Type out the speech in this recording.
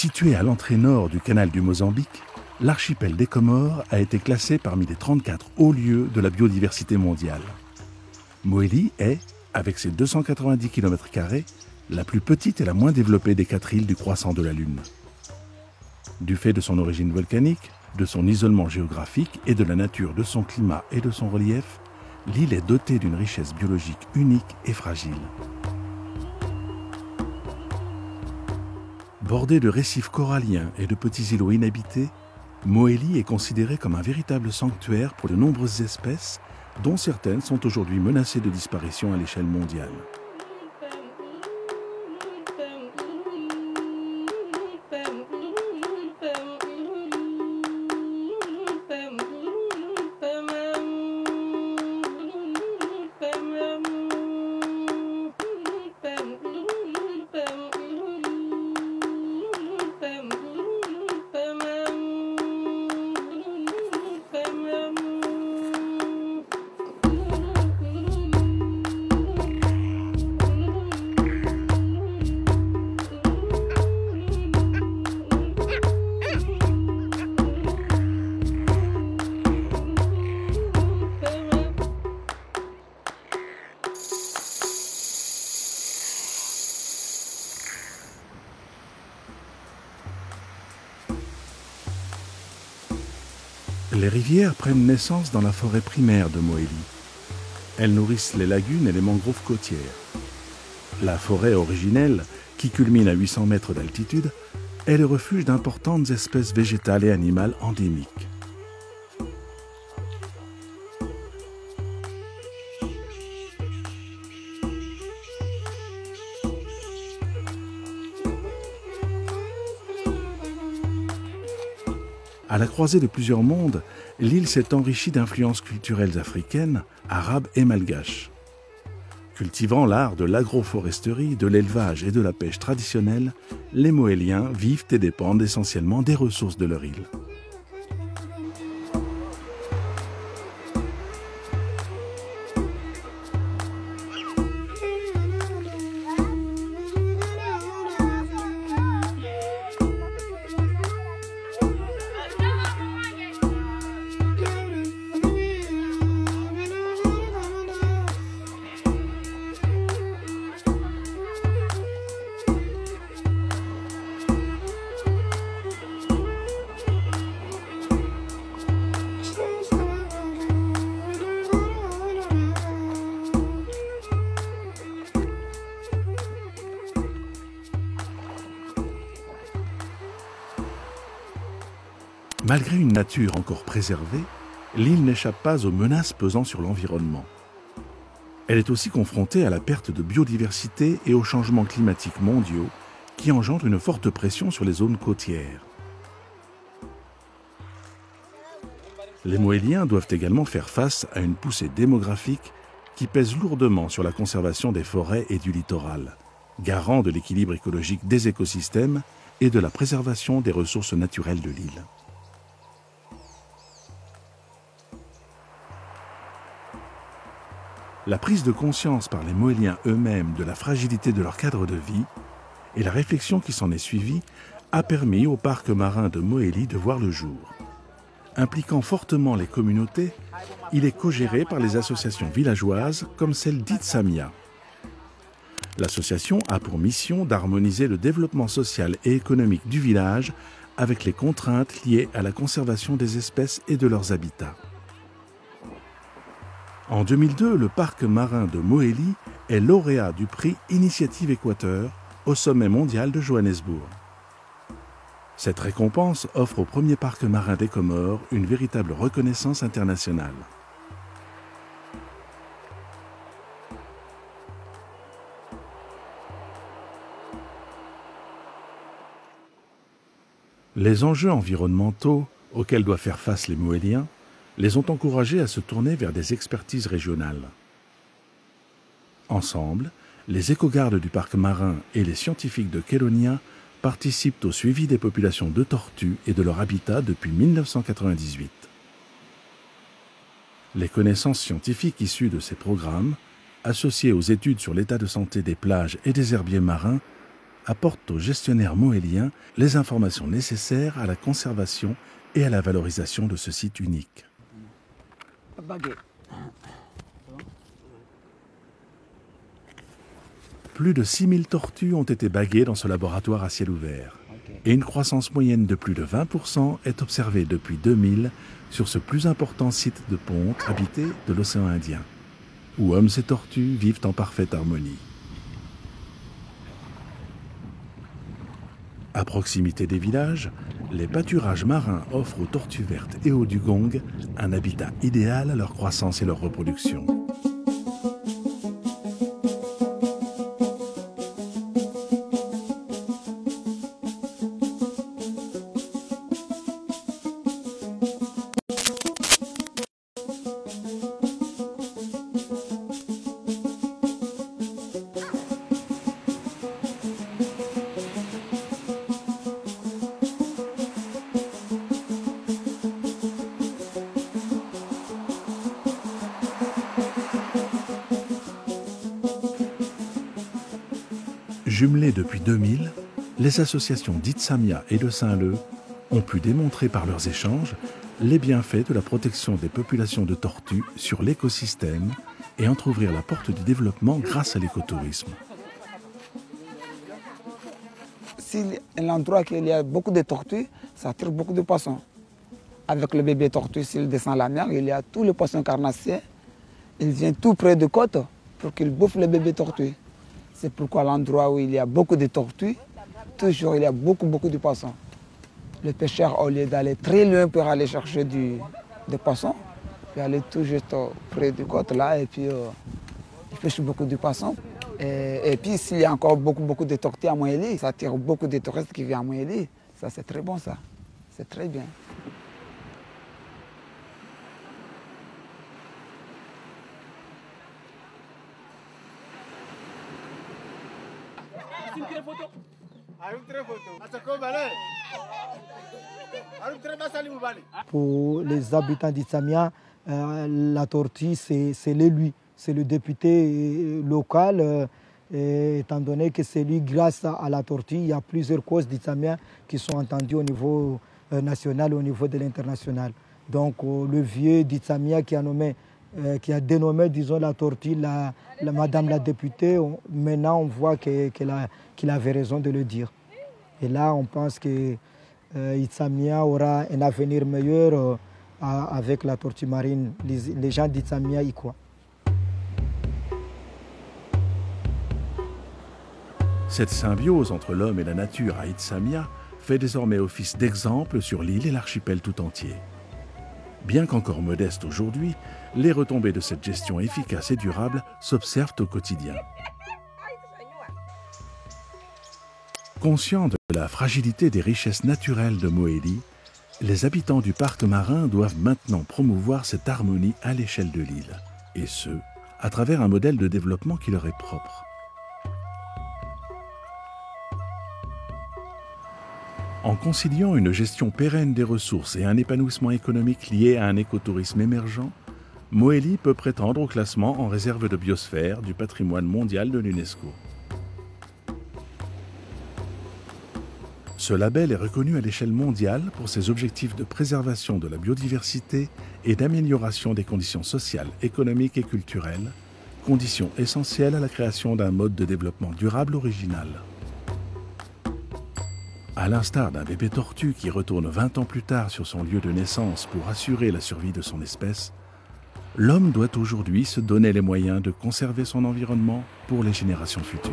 Situé à l'entrée nord du canal du Mozambique, l'archipel des Comores a été classé parmi les 34 hauts lieux de la biodiversité mondiale. Mohéli est, avec ses 290 km², la plus petite et la moins développée des 4 îles du croissant de la Lune. Du fait de son origine volcanique, de son isolement géographique et de la nature de son climat et de son relief, l'île est dotée d'une richesse biologique unique et fragile. Bordée de récifs coralliens et de petits îlots inhabités, Mohéli est considérée comme un véritable sanctuaire pour de nombreuses espèces, dont certaines sont aujourd'hui menacées de disparition à l'échelle mondiale. Les rivières prennent naissance dans la forêt primaire de Mohéli. Elles nourrissent les lagunes et les mangroves côtières. La forêt originelle, qui culmine à 800 mètres d'altitude, est le refuge d'importantes espèces végétales et animales endémiques. À la croisée de plusieurs mondes, l'île s'est enrichie d'influences culturelles africaines, arabes et malgaches. Cultivant l'art de l'agroforesterie, de l'élevage et de la pêche traditionnelle, les Mohéliens vivent et dépendent essentiellement des ressources de leur île. Malgré une nature encore préservée, l'île n'échappe pas aux menaces pesant sur l'environnement. Elle est aussi confrontée à la perte de biodiversité et aux changements climatiques mondiaux qui engendrent une forte pression sur les zones côtières. Les Mohéliens doivent également faire face à une poussée démographique qui pèse lourdement sur la conservation des forêts et du littoral, garant de l'équilibre écologique des écosystèmes et de la préservation des ressources naturelles de l'île. La prise de conscience par les Mohéliens eux-mêmes de la fragilité de leur cadre de vie et la réflexion qui s'en est suivie a permis au parc marin de Mohéli de voir le jour. Impliquant fortement les communautés, il est co-géré par les associations villageoises comme celle d'Itsamia. L'association a pour mission d'harmoniser le développement social et économique du village avec les contraintes liées à la conservation des espèces et de leurs habitats. En 2002, le parc marin de Mohéli est lauréat du prix Initiative Équateur au sommet mondial de Johannesburg. Cette récompense offre au premier parc marin des Comores une véritable reconnaissance internationale. Les enjeux environnementaux auxquels doivent faire face les Mohéliens les ont encouragés à se tourner vers des expertises régionales. Ensemble, les écogardes du parc marin et les scientifiques de Kélonia participent au suivi des populations de tortues et de leur habitat depuis 1998. Les connaissances scientifiques issues de ces programmes, associées aux études sur l'état de santé des plages et des herbiers marins, apportent aux gestionnaires moéliens les informations nécessaires à la conservation et à la valorisation de ce site unique. Plus de 6000 tortues ont été baguées dans ce laboratoire à ciel ouvert. Et une croissance moyenne de plus de 20% est observée depuis 2000 sur ce plus important site de ponte habité de l'océan Indien, où hommes et tortues vivent en parfaite harmonie. À proximité des villages, les pâturages marins offrent aux tortues vertes et aux dugongs un habitat idéal à leur croissance et leur reproduction. Jumelées depuis 2000, les associations d'Itsamia et de Saint-Leu ont pu démontrer par leurs échanges les bienfaits de la protection des populations de tortues sur l'écosystème et entrouvrir la porte du développement grâce à l'écotourisme. Si l'endroit où il y a beaucoup de tortues, ça attire beaucoup de poissons. Avec le bébé tortue, s'il descend la mer, il y a tous les poissons carnassiers. Ils viennent tout près de côte pour qu'ils bouffent le bébé tortue. C'est pourquoi l'endroit où il y a beaucoup de tortues, toujours il y a beaucoup de poissons. Les pêcheurs, au lieu d'aller très loin pour aller chercher des poissons, puis aller tout juste près du côte là et puis ils pêchent beaucoup de poissons. Et puis s'il y a encore beaucoup de tortues à Moélie, ça attire beaucoup de touristes qui viennent à Moélie. Ça c'est très bon ça, c'est très bien. Pour les habitants d'Itsamia, la tortue, c'est lui, c'est le député local. Étant donné que c'est lui, grâce à la tortue, il y a plusieurs causes d'Itsamia qui sont entendues au niveau national et au niveau de l'international. Donc le vieux d'Itsamia qui a dénommé, disons, la tortue, madame la députée, maintenant on voit qu'il avait raison de le dire. Et là, on pense que Itsamia aura un avenir meilleur avec la tortue marine. Les gens d'Itsamia y croient. Cette symbiose entre l'homme et la nature à Itsamia fait désormais office d'exemple sur l'île et l'archipel tout entier. Bien qu'encore modeste aujourd'hui, les retombées de cette gestion efficace et durable s'observent au quotidien. Conscients de la fragilité des richesses naturelles de Moélie, les habitants du parc marin doivent maintenant promouvoir cette harmonie à l'échelle de l'île, et ce, à travers un modèle de développement qui leur est propre. En conciliant une gestion pérenne des ressources et un épanouissement économique lié à un écotourisme émergent, Moélie peut prétendre au classement en réserve de biosphère du patrimoine mondial de l'UNESCO. Ce label est reconnu à l'échelle mondiale pour ses objectifs de préservation de la biodiversité et d'amélioration des conditions sociales, économiques et culturelles, conditions essentielles à la création d'un mode de développement durable original. À l'instar d'un bébé tortue qui retourne 20 ans plus tard sur son lieu de naissance pour assurer la survie de son espèce, l'homme doit aujourd'hui se donner les moyens de conserver son environnement pour les générations futures.